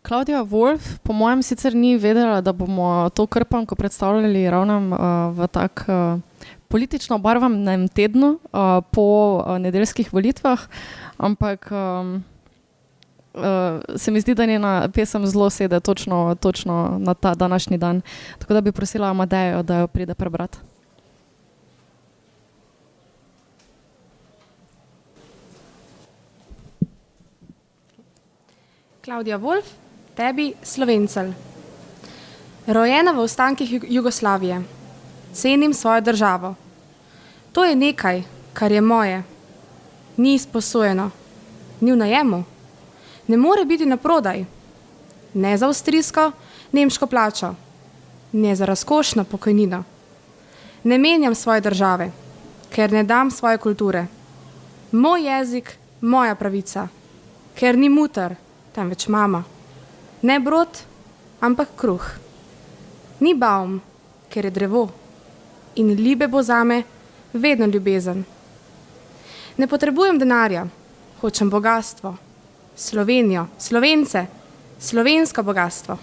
Klaudija Wolf, po mojem, sicer ni vedela, da bomo to krpanko predstavljali ravno v tak politično obarvanem tednu po nedeljskih volitvah, ampak se mi zdi, da njena pesem zelo sede točno na ta današnji dan. Tako da bi prosila Amadejo, da jo pride prebrati. Klaudija Wolf, tebi Slovencelj. Rojena v ostankih Jugoslavije. Cenim svojo državo. To je nekaj, kar je moje. Ni izposojeno. Ni v najemu. Ne more biti na prodaj. Ne za avstrijsko, nemško plačo. Ne za razkošno pokojnino. Ne menjam svoje države, ker ne dam svoje kulture. Moj jezik, moja pravica. Ker ni mutar, temveč mama. Ne brod, ampak kruh. Ni baum, ker je drevo. In libe bo zame vedno ljubezen. Ne potrebujem denarja, hočem bogastvo. Slovenijo, Slovence, slovensko bogastvo.